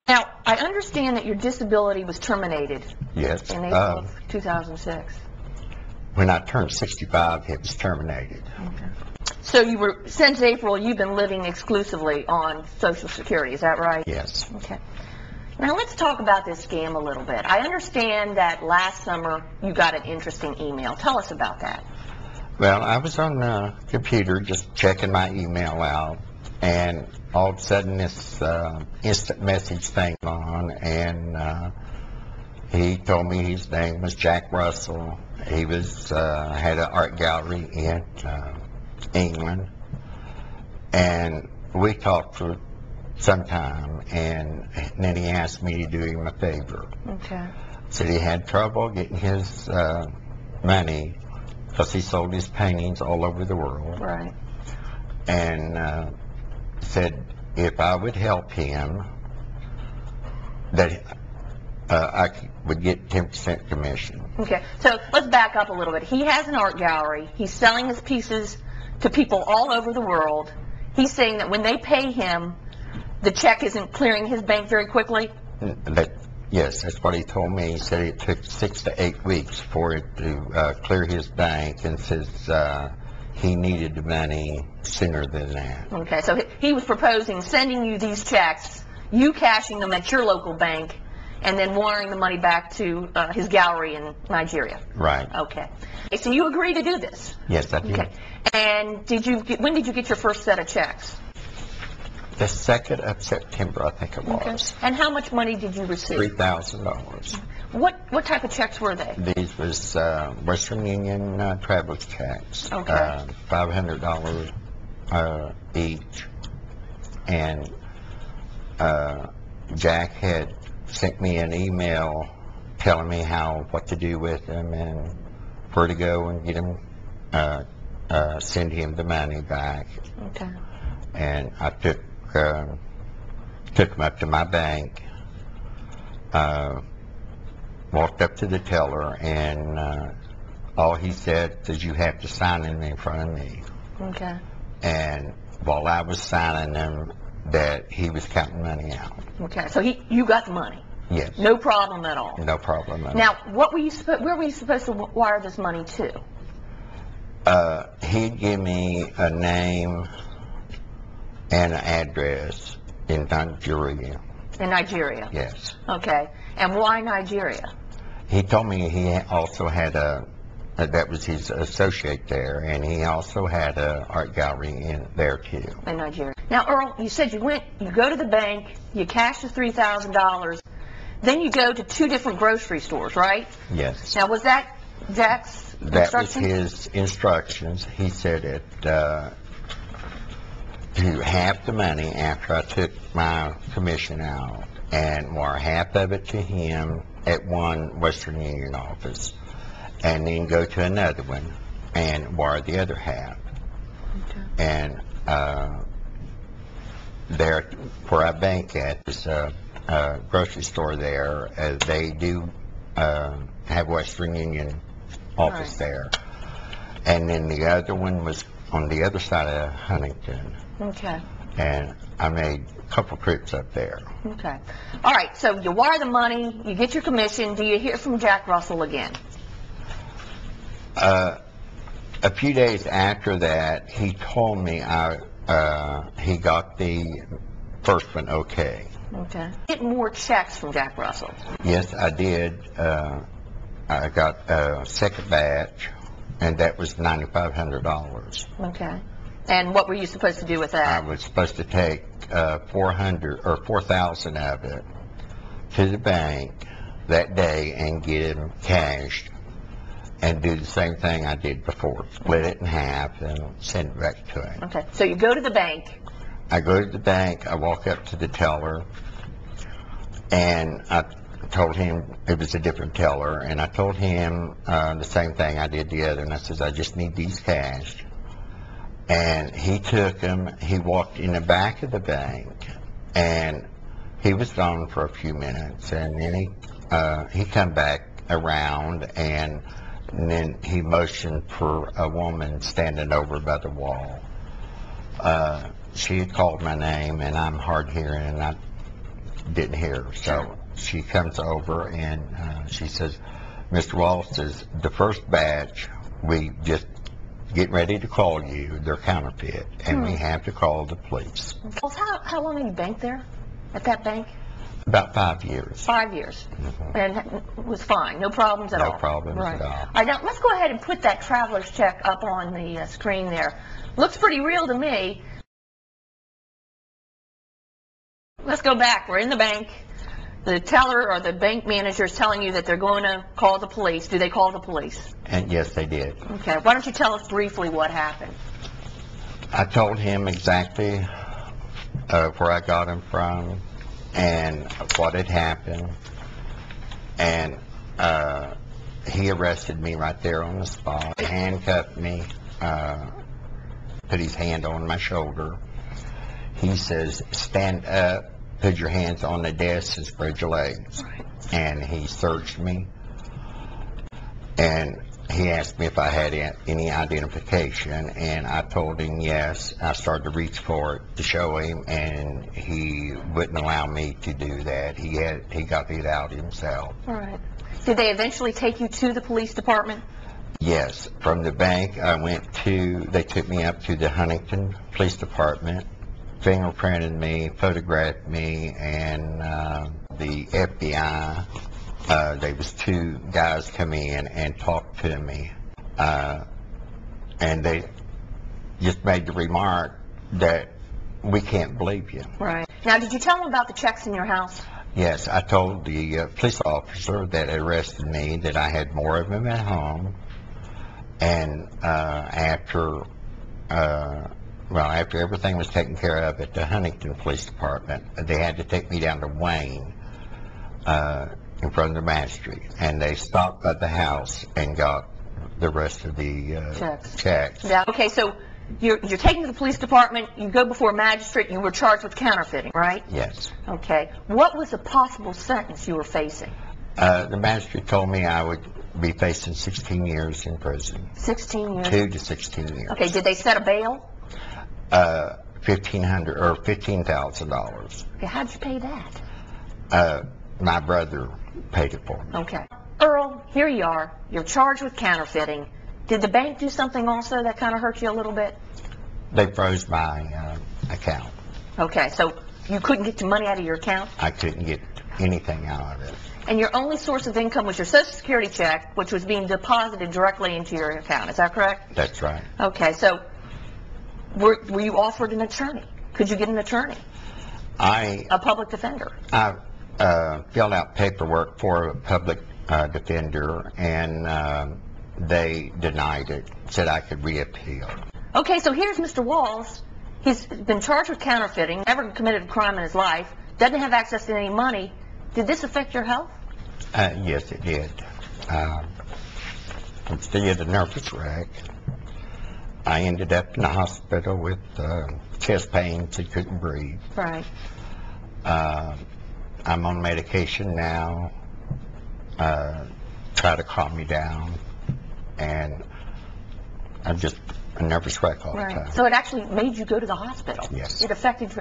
Now, I understand that your disability was terminated Yes. in April of 2006. When I turned 65, it was terminated. Okay. So you were, since April, you've been living exclusively on Social Security, is that right? Yes. Okay. Now let's talk about this scam a little bit. I understand that last summer you got an interesting email. Tell us about that. Well, I was on the computer just checking my email out, and all of a sudden this instant message thing on, and he told me his name was Jack Russell. He was had an art gallery in England, and we talked for some time, and then he asked me to do him a favor. Okay. Said he had trouble getting his money because he sold his paintings all over the world. Right. And said if I would help him, that I would get 10% commission. Okay, so let's back up a little bit. He has an art gallery. He's selling his pieces to people all over the world. He's saying that when they pay him, the check isn't clearing his bank very quickly? Yes, that's what he told me. He said it took 6 to 8 weeks for it to clear his bank, and says he needed the money sooner than that. Okay, so he was proposing sending you these checks, you cashing them at your local bank, and then wiring the money back to his gallery in Nigeria. Right. Okay. So you agreed to do this? Yes, I did. Okay. And when did you get your first set of checks? The 2nd of September, I think it was. Okay. And how much money did you receive? $3,000. What type of checks were they? These was Western Union traveler's checks. Okay. $500 each. And Jack had sent me an email telling me what to do with them and where to go and get them, send him the money back. Okay. And I took him up to my bank, walked up to the teller, and all he said is, you have to sign them in front of me. Okay. And while I was signing them, that he was counting money out. Okay, so you got the money? Yes. No problem at all? No problem at all. Now, where were you supposed to wire this money to? He'd give me a name and an address in Nigeria. In Nigeria? Yes. Okay. And why Nigeria? He told me he also had that was his associate there, and he also had an art gallery in there too. In Nigeria. Now, Earl, you said you go to the bank, you cash the $3,000, then you go to 2 different grocery stores, right? Yes. Now, was that Jack's instructions? That was his instructions. He said it to half the money after I took my commission out, and wire half of it to him at one Western Union office, and then go to another one and wire the other half. Okay. And there, where I bank at, is a grocery store there. They do have Western Union office Right. there. And then the other one was on the other side of Huntington. Okay. And I made a couple trips up there. Okay. All right, so you wire the money, you get your commission. Do you hear from Jack Russell again? A few days after that, he told me he got the first one okay. Okay. Get more checks from Jack Russell? Yes, I did. I got a second batch, and that was $9,500. Okay. And what were you supposed to do with I that? was supposed to take 400 or 4,000 of it to the bank that day and get them cashed, and do the same thing I did before, split it in half and send it back to him. Okay. So you go to the bank. I go to the bank, I walk up to the teller, and I told him it was a different teller, and I told him the same thing I did the other, and I says, I just need these cashed. And he took them, he walked in the back of the bank, and he was gone for a few minutes, and then he come back around, and then he motioned for a woman standing over by the wall. She had called my name, and I'm hard hearing, and didn't hear her. So she comes over and she says, Mr. Wallace says, the first batch, we just getting ready to call you. They're counterfeit, and we have to call the police. Well, how long have you banked there, at that bank? About 5 years. 5 years. And it was fine, no problems at all? No problems Right. at all. All right, now let's go ahead and put that traveler's check up on the screen there. Looks pretty real to me. Let's go back. We're in the bank. The teller or the bank manager is telling you that they're going to call the police. Do they call the police? And yes, they did. Okay. Why don't you tell us briefly what happened? I told him exactly where I got him from and what had happened, and he arrested me right there on the spot, handcuffed me, put his hand on my shoulder. He says, stand up, put your hands on the desk and spread your legs. And he searched me, and he asked me if I had any identification, and I told him yes. I started to reach for it to show him, and he wouldn't allow me to do that. He got it out himself. All right. Did they eventually take you to the police department? Yes. From the bank, they took me up to the Huntington Police Department, fingerprinted me, photographed me, and the FBI, there was 2 guys come in and talked to me, and they just made the remark that we can't believe you. Right. Now, did you tell them about the checks in your house? Yes, I told the police officer that arrested me that I had more of them at home, and after everything was taken care of at the Huntington Police Department, they had to take me down to Wayne in front of the magistrate, and they stopped by the house and got the rest of the checks. Yeah. Okay, so you're taken to the police department, you go before a magistrate, you were charged with counterfeiting, right? Yes. Okay. What was the possible sentence you were facing? The magistrate told me I would be facing 16 years in prison. 16 years? 2 to 16 years. Okay, did they set a bail? $1,500 or $15,000. Okay, how'd you pay that? My brother paid it for me. Okay. Earl, here you are. You're charged with counterfeiting. Did the bank do something also that kind of hurt you a little bit? They froze my account. Okay, so you couldn't get your money out of your account? I couldn't get anything out of it. And your only source of income was your Social Security check, which was being deposited directly into your account. Is that correct? That's right. Okay, so were you offered an attorney? Could you get an attorney? A public defender? I filled out paperwork for a public defender, and they denied it, said I could reappeal. Okay, so here's Mr. Walls. He's been charged with counterfeiting, never committed a crime in his life, doesn't have access to any money. Did this affect your health? Yes, it did. Instead of a nervous wreck, I ended up in the hospital with chest pains and couldn't breathe. Right. I'm on medication now, try to calm me down, and I'm just a nervous wreck all the time. So it actually made you go to the hospital? Yes. It affected...